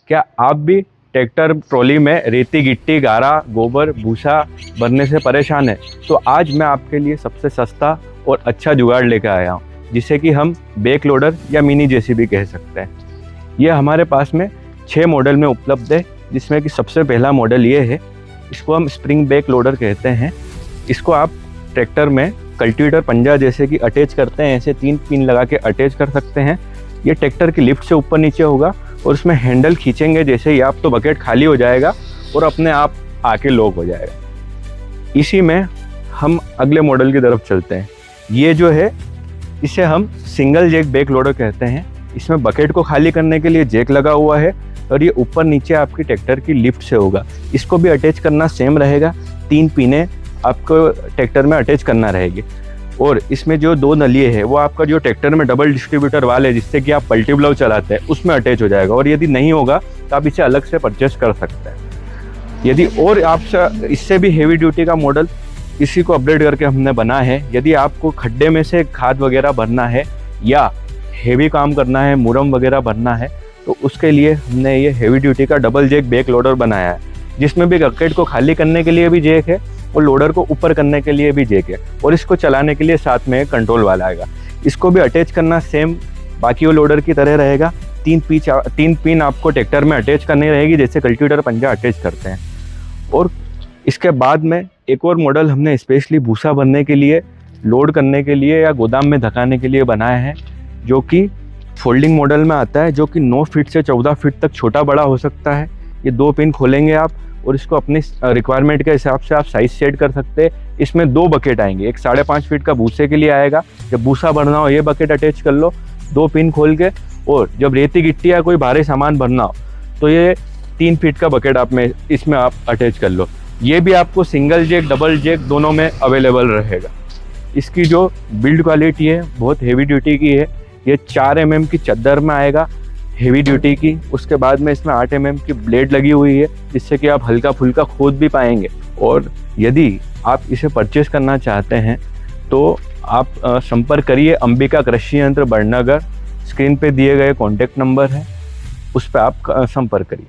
क्या आप भी ट्रैक्टर ट्रॉली में रेती, गिट्टी, गारा, गोबर, भूसा भरने से परेशान है? तो आज मैं आपके लिए सबसे सस्ता और अच्छा जुगाड़ लेकर आया हूँ, जिसे कि हम बैक लोडर या मिनी जेसीबी कह सकते हैं। ये हमारे पास में 6 मॉडल में उपलब्ध है, जिसमें कि सबसे पहला मॉडल ये है। इसको हम स्प्रिंग बैक लोडर कहते हैं। इसको आप ट्रैक्टर में कल्टीवेटर पंजा जैसे कि अटैच करते हैं, ऐसे 3 पिन लगा के अटैच कर सकते हैं। ये ट्रैक्टर की लिफ्ट से ऊपर नीचे होगा और उसमें हैंडल खींचेंगे जैसे ही आप, तो बकेट खाली हो जाएगा और अपने आप आके लॉक हो जाएगा। इसी में हम अगले मॉडल की तरफ चलते हैं। ये जो है, इसे हम सिंगल जैक बैक लोडर कहते हैं। इसमें बकेट को खाली करने के लिए जैक लगा हुआ है और ये ऊपर नीचे आपकी ट्रैक्टर की लिफ्ट से होगा। इसको भी अटैच करना सेम रहेगा, 3 पिने आपको ट्रैक्टर में अटैच करना रहेगी। और इसमें जो 2 नलिए है वो आपका जो ट्रैक्टर में डबल डिस्ट्रीब्यूटर वाले, जिससे कि आप पल्टी ब्लाउ चलाते हैं, उसमें अटैच हो जाएगा। और यदि नहीं होगा तो आप इसे अलग से परचेस कर सकते हैं। यदि और आप इससे भी हेवी ड्यूटी का मॉडल इसी को अपडेट करके हमने बना है। यदि आपको खड्डे में से खाद वगैरह भरना है या हेवी काम करना है, मुरम वगैरह भरना है, तो उसके लिए हमने ये हेवी ड्यूटी का डबल जैक बैक लोडर बनाया है, जिसमें भी बकेट को खाली करने के लिए भी जैक है और लोडर को ऊपर करने के लिए भी जैक है। और इसको चलाने के लिए साथ में कंट्रोल वाला आएगा। इसको भी अटैच करना सेम बाकी वो लोडर की तरह रहेगा। 3 पिन आपको ट्रैक्टर में अटैच करनी रहेगी, जैसे कल्टीवेटर पंजा अटैच करते हैं। और इसके बाद में एक और मॉडल हमने स्पेशली भूसा भरने के लिए, लोड करने के लिए या गोदाम में धकाने के लिए बनाया है, जो कि फोल्डिंग मॉडल में आता है, जो कि 9 फीट से 14 फीट तक छोटा बड़ा हो सकता है। ये 2 पिन खोलेंगे आप और इसको अपनी रिक्वायरमेंट के हिसाब से आप साइज सेट कर सकते हैं। इसमें 2 बकेट आएंगे, एक 5.5 फीट का भूसे के लिए आएगा। जब भूसा भरना हो ये बकेट अटैच कर लो 2 पिन खोल के, और जब रेती गिट्टी या कोई भारी सामान भरना हो तो ये 3 फीट का बकेट इसमें आप अटैच कर लो। ये भी आपको सिंगल जैक, डबल जैक दोनों में अवेलेबल रहेगा। इसकी जो बिल्ड क्वालिटी है बहुत हेवी ड्यूटी की है। ये 4 mm की चद्दर में आएगा, हेवी ड्यूटी की। उसके बाद में इसमें 8 mm की ब्लेड लगी हुई है, जिससे कि आप हल्का फुल्का खोद भी पाएंगे। और यदि आप इसे परचेस करना चाहते हैं तो आप संपर्क करिए अंबिका कृषि यंत्र बड़नगर। स्क्रीन पे दिए गए कॉन्टैक्ट नंबर है, उस पर आप संपर्क करिए।